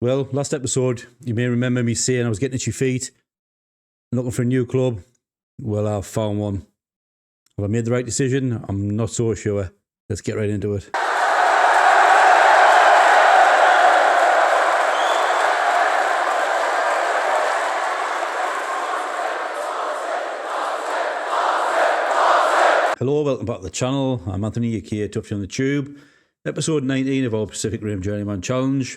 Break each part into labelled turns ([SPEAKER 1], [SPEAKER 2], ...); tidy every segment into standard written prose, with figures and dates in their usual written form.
[SPEAKER 1] Well, last episode, you may remember me saying I was getting itchy feet, looking for a new club. Well, I've found one. Have I made the right decision? I'm not so sure. Let's get right into it. Hello, welcome back to the channel. I'm Anthony, aka Tufty on the Tube. Episode 19 of our Pacific Rim Journeyman Challenge.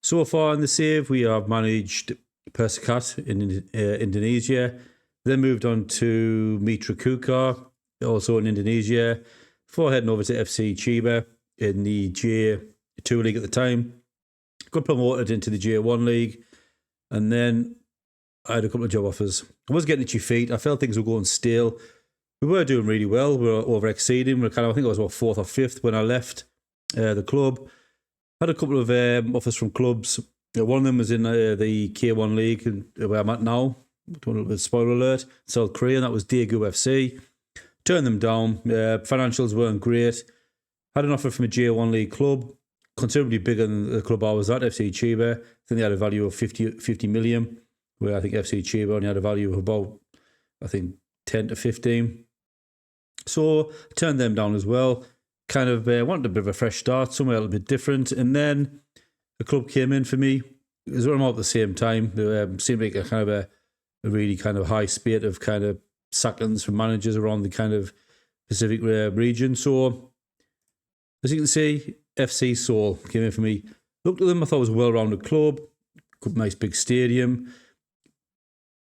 [SPEAKER 1] So far in the save, we have managed Persikat in Indonesia, then moved on to Mitra Kukar, also in Indonesia, before heading over to FC Chiba in the J2 league at the time. Got promoted into the J1 league, and then I had a couple of job offers. I was getting itchy feet. I felt things were going stale. We were doing really well. We were over-exceeding. I think I was about 4th or 5th when I left the club. Had a couple of offers from clubs. One of them was in the K1 league, where I'm at now. Doing a little bit of spoiler alert. South Korea, and that was Daegu FC. Turned them down. Financials weren't great. Had an offer from a J1 league club, considerably bigger than the club I was at, FC Chiba. I think they had a value of 50 million, where I think FC Chiba only had a value of about, 10 to 15. So I turned them down as well. Kind of wanted a bit of a fresh start, somewhere a little bit different. And then the club came in for me. It was around at the same time. There seemed like a really kind of high spate of kind of sackings from managers around the kind of Pacific region. So as you can see, FC Seoul came in for me. Looked at them, I thought it was a well-rounded club. Nice big stadium.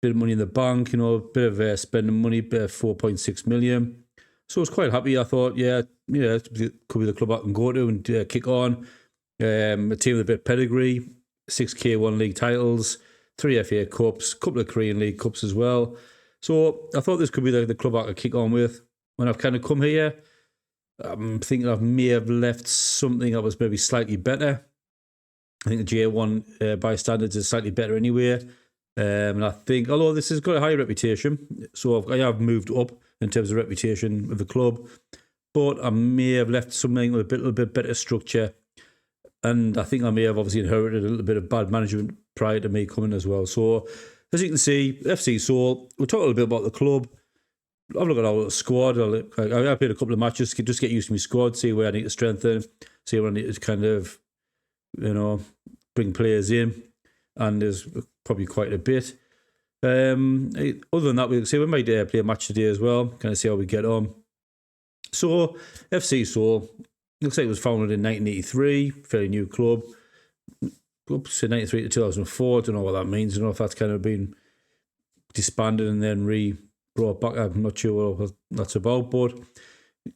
[SPEAKER 1] Bit of money in the bank, a bit of spending money, bit of 4.6 million. So I was quite happy. I thought, it could be the club I can go to and kick on. A team with a bit of pedigree, 6 K1 league titles, 3 FA Cups, a couple of Korean League Cups as well. So I thought this could be the club I could kick on with. When I've kind of come here, I'm thinking I may have left something that was maybe slightly better. I think the J1 by standards is slightly better anyway. And I think, although this has got a high reputation, so I have moved up in terms of reputation of the club, but I may have left something with a little bit better structure, and I think I may have obviously inherited a little bit of bad management prior to me coming as well. So as you can see, FC Seoul, we'll talk a little bit about the club. I've looked at our squad. I played a couple of matches, just get used to my squad, see where I need to strengthen, see where I need to kind of, bring players in, and there's probably quite a bit. Other than that, we might play a match today as well, kind of see how we get on. So, FC Seoul, looks like it was founded in 1983, fairly new club. Oops, 93 to 2004, don't know what that means. I don't know if that's kind of been disbanded and then brought back. I'm not sure what that's about, but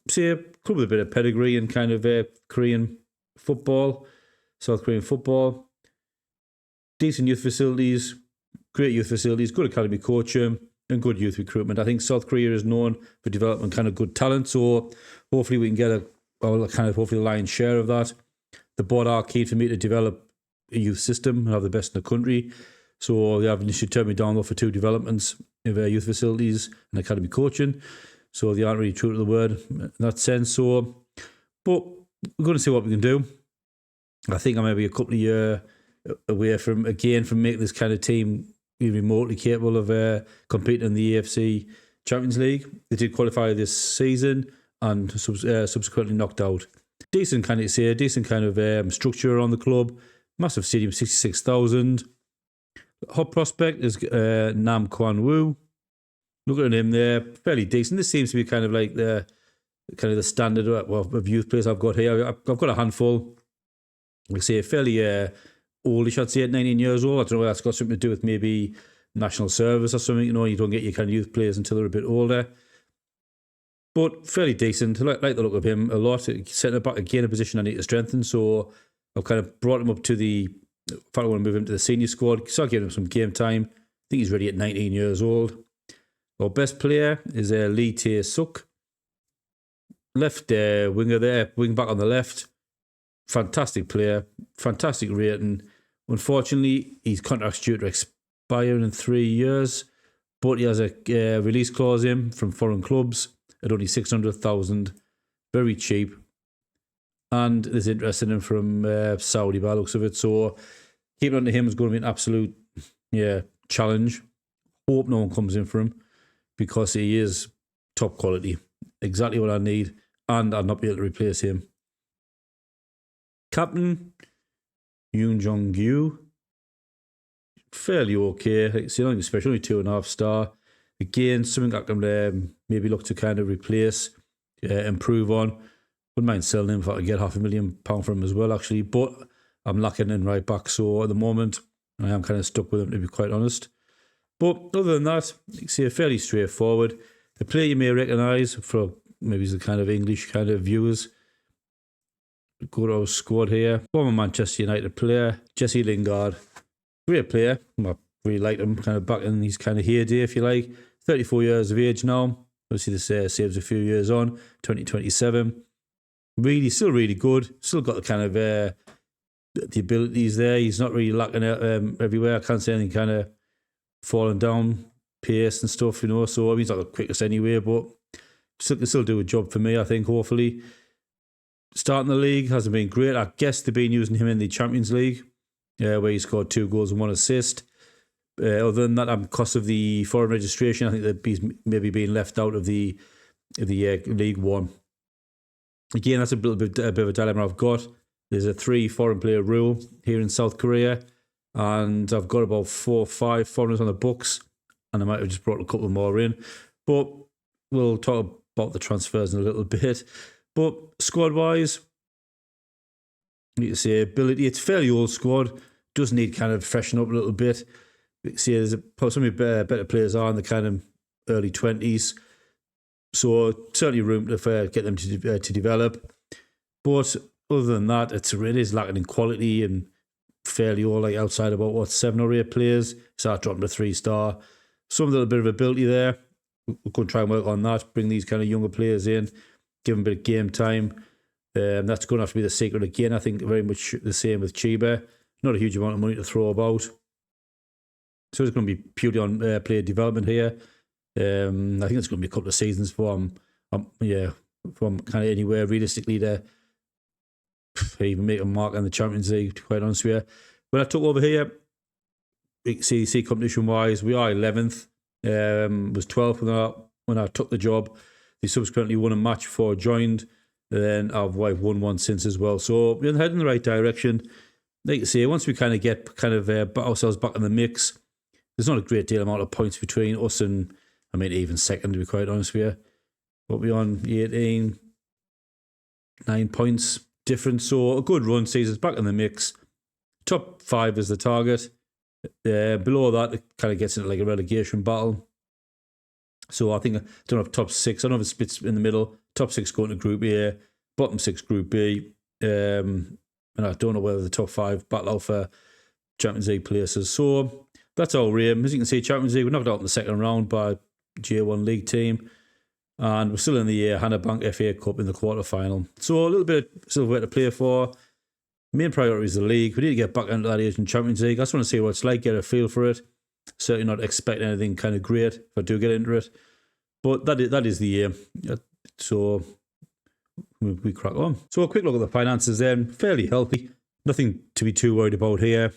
[SPEAKER 1] see a club with a bit of pedigree and kind of Korean football, South Korean football. Decent youth facilities, great youth facilities, good academy coaching, and good youth recruitment. I think South Korea is known for developing kind of good talent, so hopefully we can get hopefully the lion's share of that. The board are keen for me to develop a youth system and have the best in the country, so they have initially turned me down though for 2 developments of youth facilities and academy coaching, so they aren't really true to the word in that sense. So, but we're going to see what we can do. I think I may be a couple of years away from making this kind of team be remotely capable of competing in the AFC Champions League. They did qualify this season and subsequently knocked out. Decent kind of structure on the club. Massive stadium, 66,000. Hot prospect is Nam Kwan Woo. Look at him there, fairly decent. This seems to be kind of like the standard of youth players I've got here. I've got a handful. I say fairly oldish, I'd say, at 19 years old. I don't know whether that's got something to do with maybe national service or something. You don't get your kind of youth players until they're a bit older. But fairly decent. I like the look of him a lot. Setting back again, a position I need to strengthen. So I've kind of brought him up to in fact, I want to move him to the senior squad. Start giving him some game time. I think he's ready at 19 years old. Our best player is Lee Tae Suk. Left winger there, wing back on the left. Fantastic player, fantastic rating. Unfortunately, his contract's due to expire in 3 years, but he has a release clause in from foreign clubs at only 600,000, very cheap. And there's interest in him from Saudi by the looks of it. So keeping on to him is going to be an absolute challenge. Hope no one comes in for him because he is top quality. Exactly what I need, and I'll not be able to replace him. Captain, Yoon Jong-gyu, fairly okay. It's nothing special, only 2.5 star. Again, something I can maybe look to kind of replace, improve on. Wouldn't mind selling him if I could get £500,000 for him as well, actually. But I'm lacking in right back, so at the moment I am kind of stuck with him, to be quite honest. But other than that, you can see fairly straightforward. The player you may recognise for maybe the kind of English kind of viewers. Go to our squad here. Former Manchester United player, Jesse Lingard. Great player. I really liked him kind of back in his kind of heyday, if you like. 34 years of age now. Obviously, this saves a few years on. 2027. Still really good. Still got the kind of the abilities there. He's not really lacking out everywhere. I can't say anything kind of falling down, pace and stuff, you know. So he's not the quickest anyway, but can still do a job for me, I think, hopefully. Starting the league hasn't been great. I guess they've been using him in the Champions League, where he scored 2 goals and 1 assist. Other than that, because of the foreign registration, I think that he's maybe being left out of the League One. Again, that's a bit of a dilemma I've got. There's a 3 foreign player rule here in South Korea, and I've got about 4 or 5 foreigners on the books, and I might have just brought a couple more in. But we'll talk about the transfers in a little bit. But squad-wise, you can see ability. It's a fairly old squad. Does need kind of freshen up a little bit. You can see there's some better players are in the kind of early 20s. So certainly room to get them to develop. But other than that, it is lacking in quality and fairly all like outside about 7 or 8 players. Start dropping to 3 star. Some little bit of ability there. We're going to try and work on that. Bring these kind of younger players in. Give them a bit of game time. That's going to have to be the secret again. I think very much the same with Chiba. Not a huge amount of money to throw about. So it's going to be purely on player development here. I think it's going to be a couple of seasons from kind of anywhere realistically to even make a mark in the Champions League, to be quite honest with you. When I took over here, see competition-wise, we are 11th. Was 12th when I took the job. They subsequently won a match before I joined. Then I've won one since as well. So we're heading in the right direction. Like I say, once we kind of get ourselves back in the mix, there's not a great deal amount of points between us and, even second, to be quite honest with you. But we're on 18, 9 points difference. So a good run sees us back in the mix. Top 5 is the target. Below that, it kind of gets into like a relegation battle. So I think I don't have top 6. I don't know if it splits in the middle. Top 6 going to Group A, bottom 6 Group B. And I don't know whether the top 5 battle out for Champions League places. So that's our aim. As you can see, Champions League, we're knocked out in the second round by J1 League team. And we're still in the Hannah Bank FA Cup in the quarter-final. So a little bit of silverware to play for. Main priority is the league. We need to get back into that Asian Champions League. I just want to see what it's like, get a feel for it. Certainly not expect anything kind of great if I do get into it. But that is the aim. So we crack on. So a quick look at the finances then. Fairly healthy. Nothing to be too worried about here.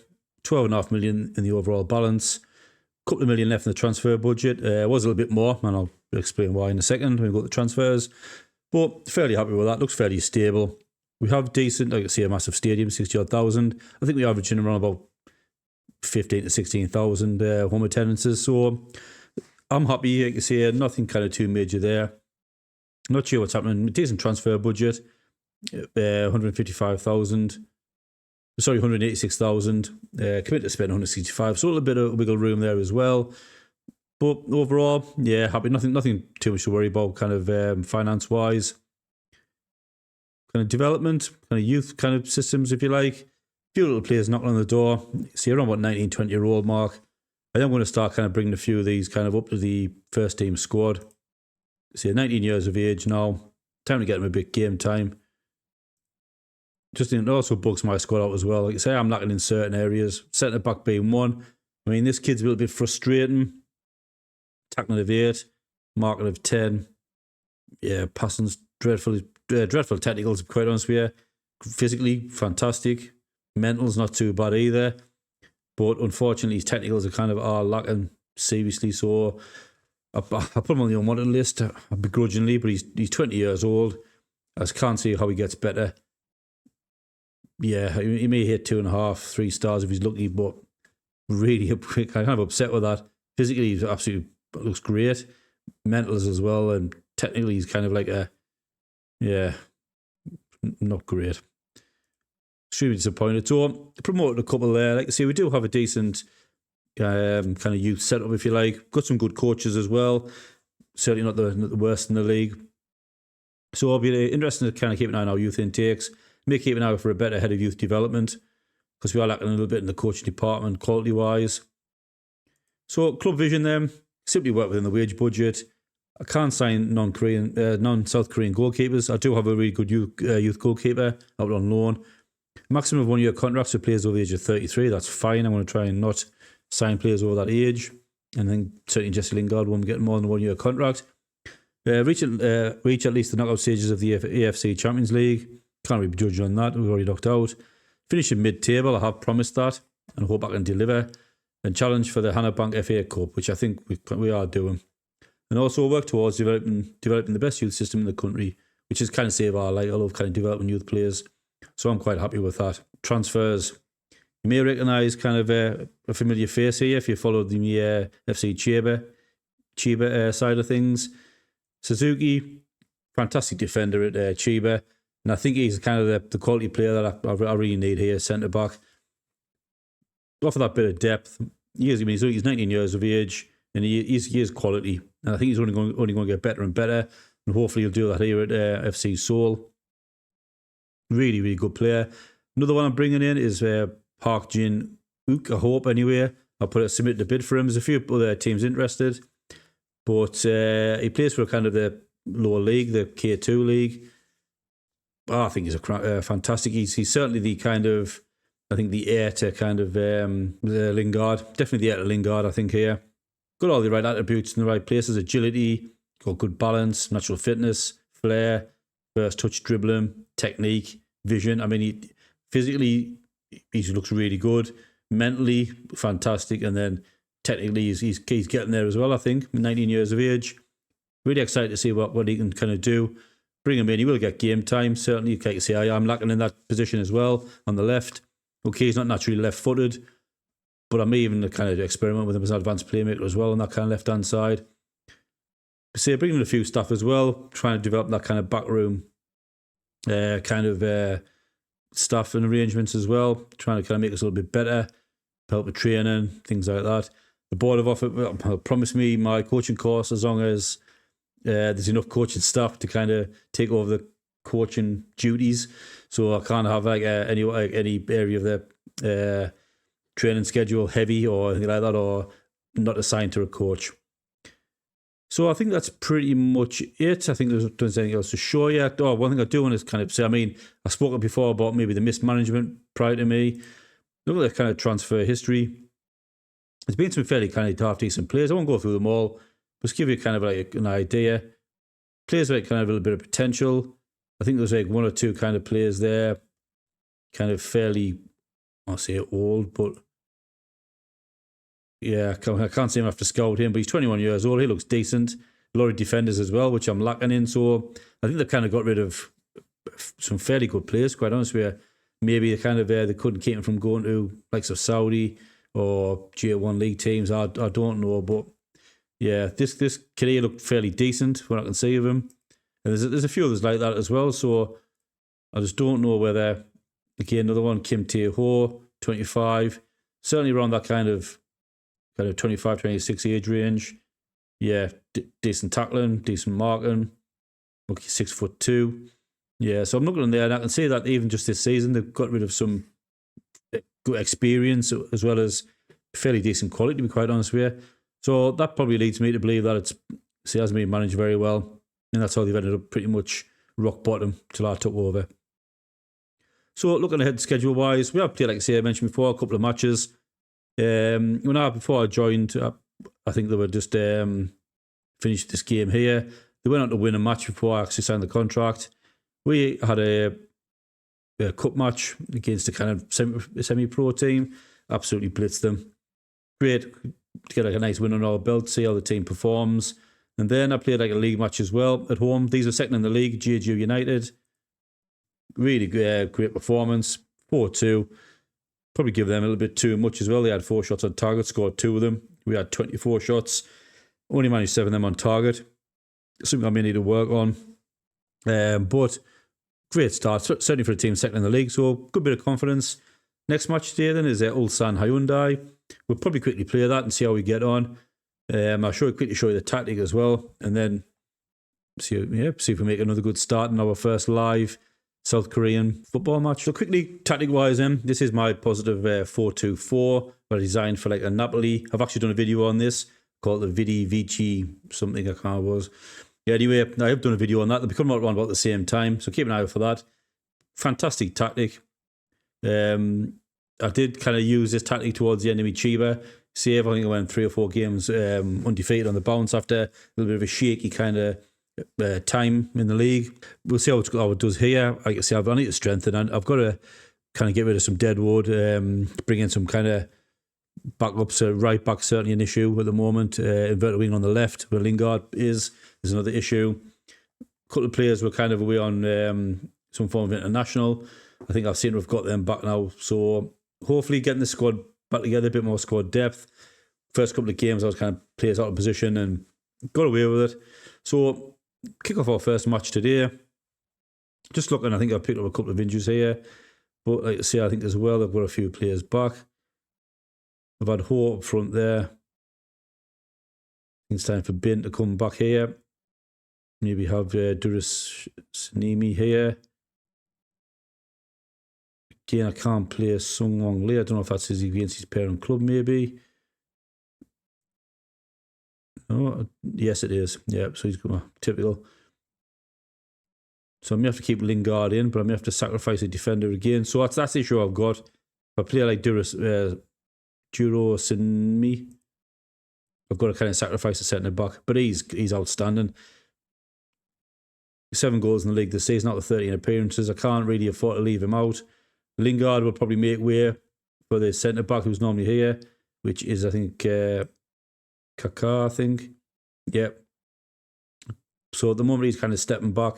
[SPEAKER 1] 12.5 million in the overall balance. Couple of million left in the transfer budget. Was a little bit more, and I'll explain why in a second when we go to the transfers. But fairly happy with that. Looks fairly stable. We have decent, like I say, a massive stadium, 60,000. I think we're averaging around about 15 to 16,000 home attendances. So I'm happy, like I say, nothing kind of too major there. Not sure what's happening. Decent transfer budget, 156,000. Committed to spend 165. So a little bit of wiggle room there as well. But overall, yeah, happy. Nothing too much to worry about, kind of finance-wise. Kind of development, kind of youth kind of systems, if you like. A few little players knocking on the door. See, around about 19, 20-year-old mark. I am going to start kind of bringing a few of these kind of up to the first team squad. See, 19 years of age now. Time to get them a bit game time. Just it also bugs my squad out as well. Like I say, I'm lacking in certain areas. Centre back being one. This kid's a little bit frustrating. Tackling of 8, marking of 10. Yeah, passing's dreadful technicals, to be quite honest with you. Physically, fantastic. Mental's not too bad either. but unfortunately his technicals are lacking seriously. So I put him on the unwanted list begrudgingly, but he's 20 years old. I just can't see how he gets better. Yeah, he may hit 2.5, 3 stars if he's lucky, but really kind of upset with that. Physically, he's absolutely looks great. Mentals as well, and technically he's kind of like not great. Extremely disappointed. So promoted a couple there. Like I say, we do have a decent kind of youth setup, if you like. Got some good coaches as well. Certainly not the worst in the league. So I'll be interested to kind of keep an eye on our youth intakes. May keep an eye out for a better head of youth development, because we are lacking a little bit in the coaching department, quality-wise. So club vision then, simply work within the wage budget. I can't sign non-South Korean goalkeepers. I do have a really good youth goalkeeper out on loan. Maximum of 1-year contracts for players over the age of 33. That's fine. I'm going to try and not sign players over that age. And then certainly Jesse Lingard won't get more than a 1-year contract. Reach at least the knockout stages of the AFC Champions League. Can't really be judged on that. We've already knocked out. Finish in mid-table. I have promised that, and I hope I can deliver. And challenge for the Hannah Bank FA Cup, which I think we are doing. And also work towards developing the best youth system in the country, which is kind of save our light. I love kind of developing youth players, so I'm quite happy with that. Transfers. You may recognise kind of a familiar face here if you followed the FC Chiba side of things. Suzuki, fantastic defender at Chiba. And I think he's kind of the quality player that I really need here, centre-back. Offer that bit of depth. He's 19 years of age, and he is quality. And I think he's only going to get better and better. And hopefully he'll do that here at FC Seoul. Really, really good player. Another one I'm bringing in is Park Jin Wook, I hope, anyway. I'll submit a bid for him. There's a few other teams interested. But he plays for kind of the lower league, the K2 league. I think he's fantastic. He's certainly the kind of, I think the heir to kind of the Lingard. Definitely the heir to Lingard, I think, here. Got all the right attributes in the right places. Agility, got good balance, natural fitness, flair, first touch dribbling, technique, vision. I mean, physically, he looks really good. Mentally, fantastic. And then technically, he's getting there as well, I think. 19 years of age. Really excited to see what he can kind of do. Bring him in. He will get game time, certainly. You can see I am lacking in that position as well, on the left. Okay, he's not naturally left-footed, but I may even kind of experiment with him as an advanced playmaker as well on that kind of left-hand side. So bringing in a few staff as well, trying to develop that kind of backroom staff and arrangements as well, trying to kind of make us a little bit better, help with training, things like that. The board have offered, promised me my coaching course as long as there's enough coaching staff to kind of take over the coaching duties. So I can't have any area of the training schedule heavy or anything like that, or not assigned to a coach. So I think that's pretty much it. I think there's anything else to show you. Oh, one thing I do want to kind of say, I mean, I spoke before about maybe the mismanagement prior to me. Look at the kind of transfer history. There's been some fairly kind of half-decent players. I won't go through them all. Just give you kind of like an idea. Players with kind of a little bit of potential. I think there's like one or two kind of players there, kind of fairly, I'll say old, but yeah, I can't say him after scout him, but he's 21 years old. He looks decent. A lot of defenders as well, which I'm lacking in. So I think they kind of got rid of some fairly good players, quite honestly. Where maybe they kind of they couldn't keep him from going to likes of Saudi or J1 league teams. I don't know, but yeah, this kid here looked fairly decent from what I can see of him. And there's a few others like that as well. So I just don't know whether, again, another one, Kim Tae-ho, 25, certainly around that kind of 25, 26 age range. Yeah, decent tackling, decent marking. Okay, 6'2". Yeah, so I'm looking in there, and I can see that even just this season they've got rid of some good experience as well as fairly decent quality, to be quite honest with you. So that probably leads me to believe that it hasn't been managed very well, and that's how they've ended up pretty much rock bottom till I took over. So looking ahead schedule-wise, we have played, like I say, I mentioned before, a couple of matches. Before I joined, I think they were just finished this game here. They went on to win a match before I actually signed the contract. We had a cup match against a kind of semi-pro team. absolutely blitzed them. Great to get like a nice win on our belt, see how the team performs. And then I played like a league match as well at home. These are second in the league, Jeju United. Really great performance, 4-2. Probably give them a little bit too much as well. They had 4 shots on target, scored 2 of them. We had 24 shots, only managed 7 of them on target. Something I may need to work on. But great start, certainly for a team second in the league. So good bit of confidence. Next match today then is Ulsan Hyundai. We'll probably quickly play that and see how we get on. I'll quickly show you the tactic as well, and then see if we make another good start in our first live South Korean football match. So quickly, tactic-wise, this is my positive 4-2-4, but I designed for like a Napoli. I've actually done a video on this called the Vidi Vici something, I can't remember what it was. Yeah, anyway, I have done a video on that. They'll be coming out around about the same time, so keep an eye out for that. Fantastic tactic. I did kind of use this tactic towards the enemy Chiba. Save, I think I went 3 or 4 games undefeated on the bounce after a little bit of a shaky kind of time in the league. We'll see how it does here. Like I say, I need to strengthen, and I've got to kind of get rid of some dead wood, bring in some kind of backups. Right back certainly an issue at the moment. Inverted wing on the left where Lingard is another issue. A couple of players were kind of away on some form of international. I think I've seen we've got them back now. So hopefully getting the squad back together, a bit more squad depth. First couple of games I was kind of players out of position and got away with it. So kick off our first match today. Just looking, I think I've picked up a couple of injuries here. But like I say, I think as well I've got a few players back. I've had Ho up front there. I think it's time for Bin to come back here. Maybe have Duris Sinimi here. Again, I can't play Sung Wong Lee. I don't know if that's against his parent club, maybe. Oh, yes, it is. Yeah, so he's got typical. So I'm going to have to keep Lingard in, but I'm going to have to sacrifice a defender again. So that's the issue I've got. If I play like Juro Sinmi, I've got to kind of sacrifice a centre back. But he's outstanding. 7 goals in the league this season, out of 13 appearances. I can't really afford to leave him out. Lingard will probably make way for the centre back who's normally here, which is, I think, Kaká, I think. Yep. So at the moment he's kind of stepping back.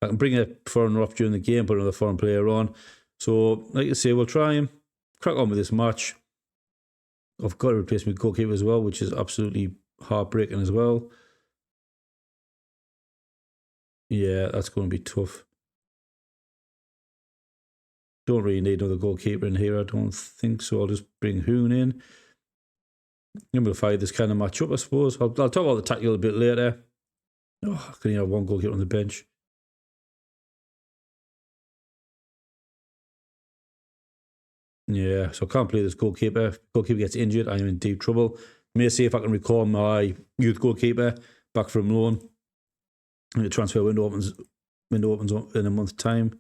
[SPEAKER 1] I can bring a foreigner off during the game, put another foreign player on. So, like I say, we'll try and crack on with this match. I've got to replace my goalkeeper as well, which is absolutely heartbreaking as well. Yeah, that's going to be tough. Don't really need another goalkeeper in here, I don't think so. I'll just bring Hoon in. And we'll fight this kind of match up, I suppose. I'll talk about the tactical a bit later. Oh, I can only have 1 goalkeeper on the bench. Yeah, so I can't play this goalkeeper. If goalkeeper gets injured, I'm in deep trouble. May see if I can recall my youth goalkeeper back from loan. And the transfer window opens in a month's time.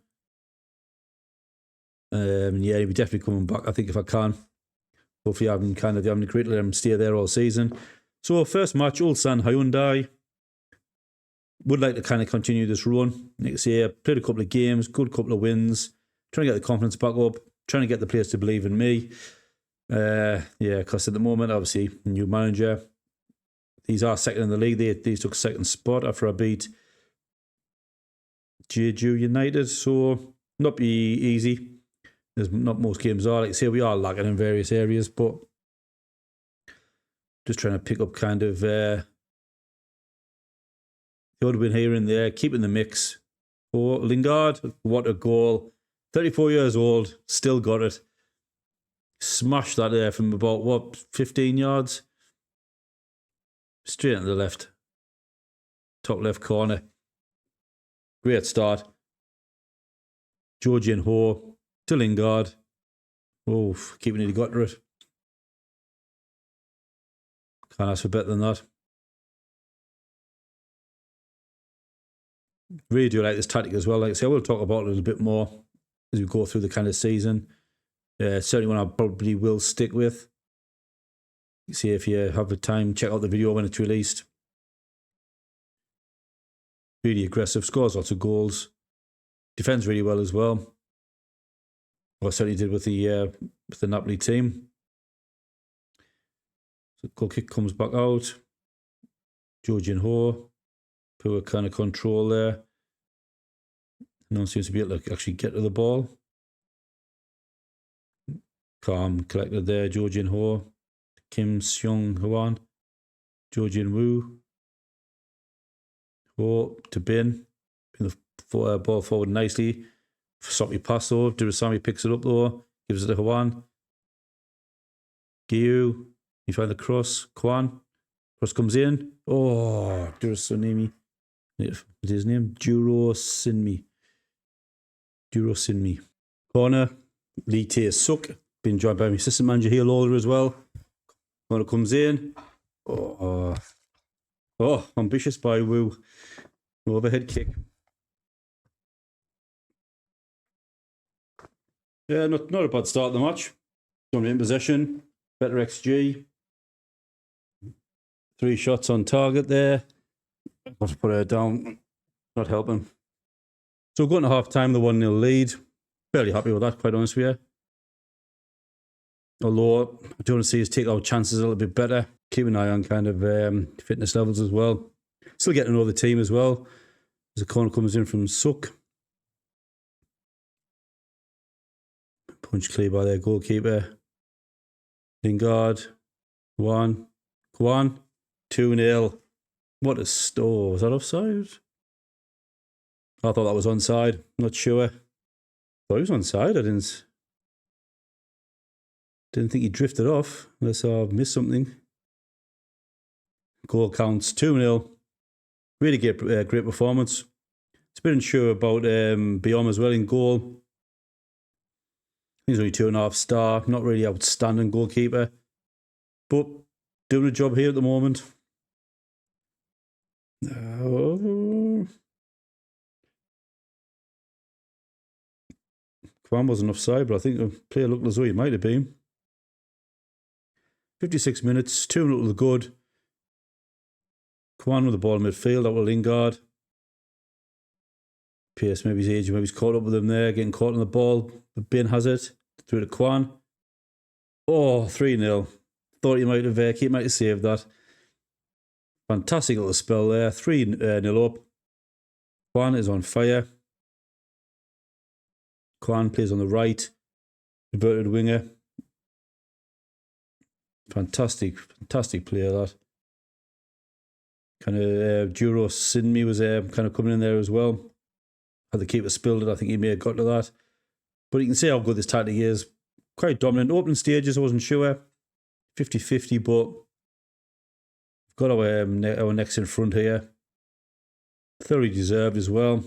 [SPEAKER 1] Yeah, he'll be definitely coming back, I think, if I can. Hopefully I haven't agreed to let him stay there all season. So first match, Ulsan Hyundai. Would like to kind of continue this run. Like I say, I played a couple of games, good couple of wins. Trying to get the confidence back up. Trying to get the players to believe in me. Yeah, because at the moment, obviously, new manager. These are second in the league. These took second spot after I beat Jeju United. So not be easy. There's not most games are. Like I say, we are lacking in various areas, but just trying to pick up kind of the odd win here and there, keeping the mix. For Lingard, what a goal. 34 years old, still got it. Smashed that there from about, 15 yards? Straight into the left. Top left corner. Great start. Georgian Ho to Lingard. Oh, keeping it, he got to it. Can't ask for better than that. Really do like this tactic as well. Like I say, I will talk about it a little bit more as we go through the kind of season. Certainly one I probably will stick with. See if you have the time, check out the video when it's released. Really aggressive, scores lots of goals. Defends really well as well. Well, I certainly did with the Napoli team. So goal kick comes back out. Jo Jin Ho, poor kind of control there. No one seems to be able to actually get to the ball. Calm, collected there. Jo Jin Ho, Kim Seong Hwan, Jo Jin Woo. Ho to Bin. Bin the ball forward nicely. Sloppy pass though. Durasami picks it up though. Gives it to Hwan. Gyu. You find the cross. Kwan. Cross comes in. Oh, Durasonimi. What's his name? Juro Sinmi. Corner. Lee Tae Suk. Been joined by my assistant manager here, Lawler, as well. Corner comes in. Oh, ambitious by Wu. Overhead kick. Yeah, not a bad start of the match. Dominant possession. Better XG. 3 shots on target there. Got to put her down. Not helping. So going to half time, the 1-0 lead. Fairly happy with that, quite honest with you. Although I do want to see us take our chances a little bit better. Keep an eye on kind of fitness levels as well. Still getting to know the team as well. As the corner comes in from Suk. Punch clear by their goalkeeper. Lingard. Kwan. 2-0. What a store. Was that offside? I thought that was onside. Not sure. Thought he was onside. I didn't think he drifted off. Unless I missed something. Goal counts 2-0. Really great performance. It's a bit unsure about Biom as well in goal. He's only 2.5 star. Not really outstanding goalkeeper. But doing a job here at the moment. Kwan wasn't offside, but I think the player looked as though he might have been. 56 minutes, 2-0 to the good. Kwan with the ball in midfield, out with Lingard. Pierce, maybe his age, maybe he's caught up with him there, getting caught on the ball. But Bin has it. Through to Kwan. Oh, 3-0. Thought he might have saved that. Fantastic little spell there. 3-0 up. Kwan is on fire. Kwan plays on the right. Inverted winger. Fantastic player, that. Kind of Juro Sinmi was kind of coming in there as well. Had the keeper spilled it, I think he may have got to that. But you can see how good this tactic is. Quite dominant. Opening stages, I wasn't sure. 50-50, but we've got our necks in front here. Thoroughly deserved as well.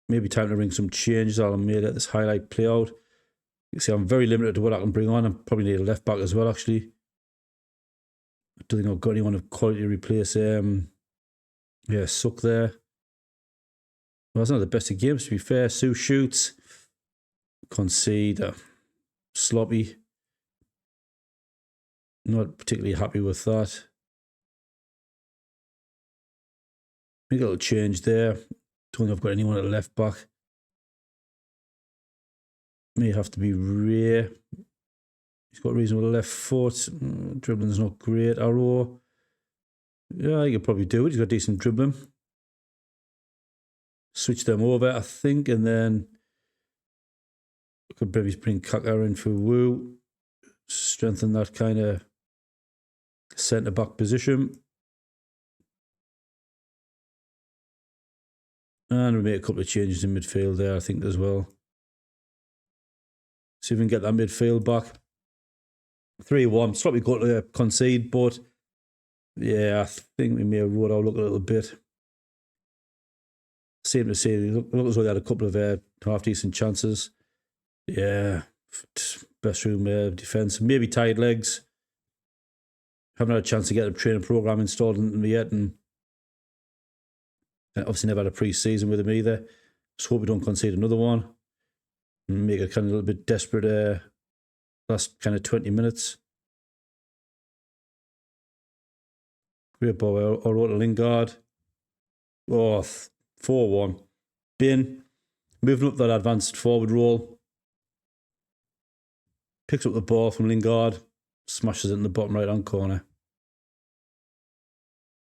[SPEAKER 1] Maybe time to bring some changes. I'll let this highlight play out. You can see I'm very limited to what I can bring on. I probably need a left back as well, actually. I don't think I've got anyone of quality to replace Suk there. Well, that's not the best of games, to be fair. Sue shoots. Concede. Sloppy. Not particularly happy with that. Make a little change there. Don't think I've got anyone at left back. May have to be Ray. He's got reasonable left foot. Dribbling's not great. Arrow. Yeah, he could probably do it. He's got decent dribbling. Switch them over, I think, and then I could maybe bring Kaka in for Wu. Strengthen that kind of centre-back position. And we'll make a couple of changes in midfield there, I think, as well. See if we can get that midfield back. 3-1. Slightly got to concede, but yeah, I think we may have rode our luck a little bit. Same to say, look as though they had a couple of half-decent chances. Yeah, best room defence. Maybe tired legs. Haven't had a chance to get a training programme installed in them yet, and obviously never had a pre-season with them either. Just hope we don't concede another one. And make it kind of a little bit desperate last kind of 20 minutes. Great ball, or Lingard. Oh, 4-1. Bin, moving up that advanced forward role. Picks up the ball from Lingard. smashes it in the bottom right hand corner.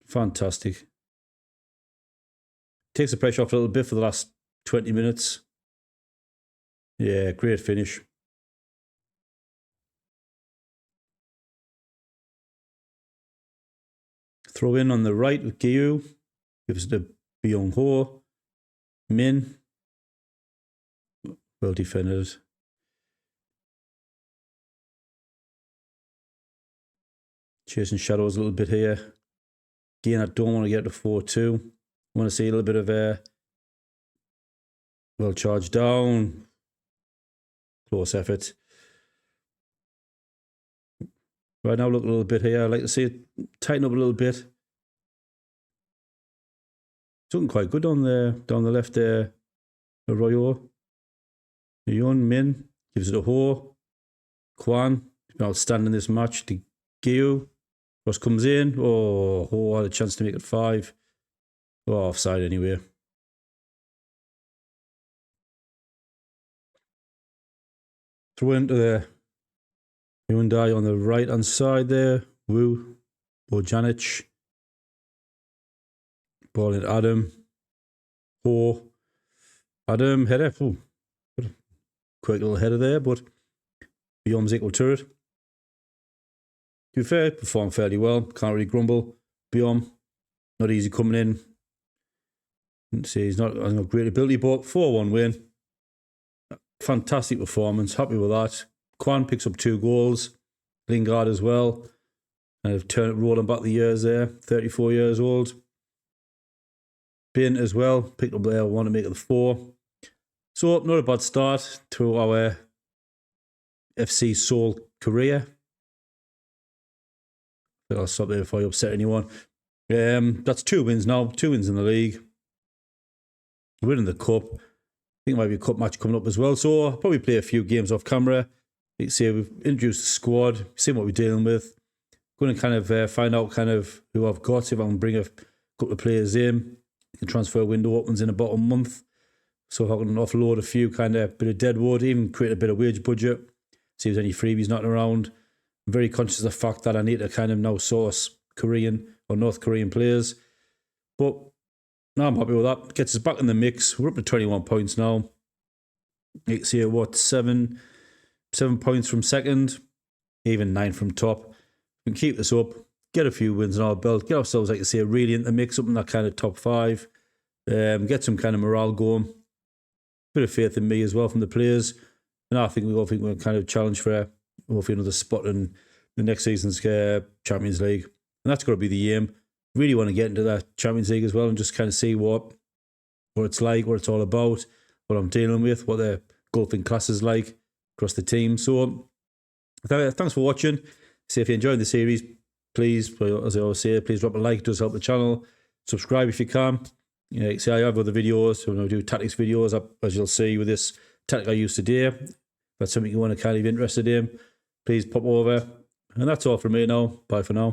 [SPEAKER 1] Fantastic. Takes the pressure off a little bit for the last 20 minutes. Yeah, great finish. Throw in on the right with Gyu. Gives it to Byung Ho. Min. Well defended. Chasing shadows a little bit here. Again, I don't want to get to 4-2. I want to see a little bit of well charged down. Close effort. Right now, look a little bit here. I'd like to see it tighten up a little bit. It's looking quite good down the left there. Arroyo. Yun Min gives it a Ho. Kwan, outstanding this match. To Gyu. Ross comes in. Oh, Ho had a chance to make it 5. Oh, offside anyway. Throw into the Hyundai on the right hand side there. Wu. Bojanic. Ball in Adam. Ho. Adam header. Ooh. Quick little header there, but Byom's equal to it. To be fair, performed fairly well. Can't really grumble. Byom, not easy coming in. Didn't say he's not a great ability, but 4-1 win. Fantastic performance. Happy with that. Kwan picks up 2 goals. Lingard as well. And I've rolling back the years there. 34 years old. Bin as well. Picked up there. Want to make it the 4. So, not a bad start to our FC Seoul career. I think I'll stop there before I upset anyone. That's 2 wins now. 2 wins in the league. Winning the cup. I think there might be a cup match coming up as well. So, I'll probably play a few games off camera. You can see we've introduced the squad. Seen what we're dealing with. Going to kind of find out kind of who I've got. See if I can bring a couple of players in. The transfer window opens in about a month. So if I can offload a few kind of bit of deadwood, even create a bit of wage budget, see if there's any freebies knocking around. I'm very conscious of the fact that I need to kind of now source Korean or North Korean players. But no, I'm happy with that. Gets us back in the mix. We're up to 21 points now. You can see what, 7 points from second, even 9 from top. We can keep this up, get a few wins on our belt, get ourselves, like I say, really in the mix, up in that kind of top 5. Get some kind of morale going. Bit of faith in me as well from the players, and I think we're kind of challenge for hopefully another spot in the next season's Champions League, and that's got to be the aim. Really want to get into that Champions League as well, and just kind of see what it's like, what it's all about, what I'm dealing with, what the golfing class is like across the team. So thanks for watching. See if you're enjoying the series, please, as I always say, please drop a like. It does help the channel. Subscribe if you can. Yeah, see, I have other videos. When I do tactics videos, as you'll see with this tactic I used today. If that's something you want to kind of be interested in, please pop over. And that's all from me now. Bye for now.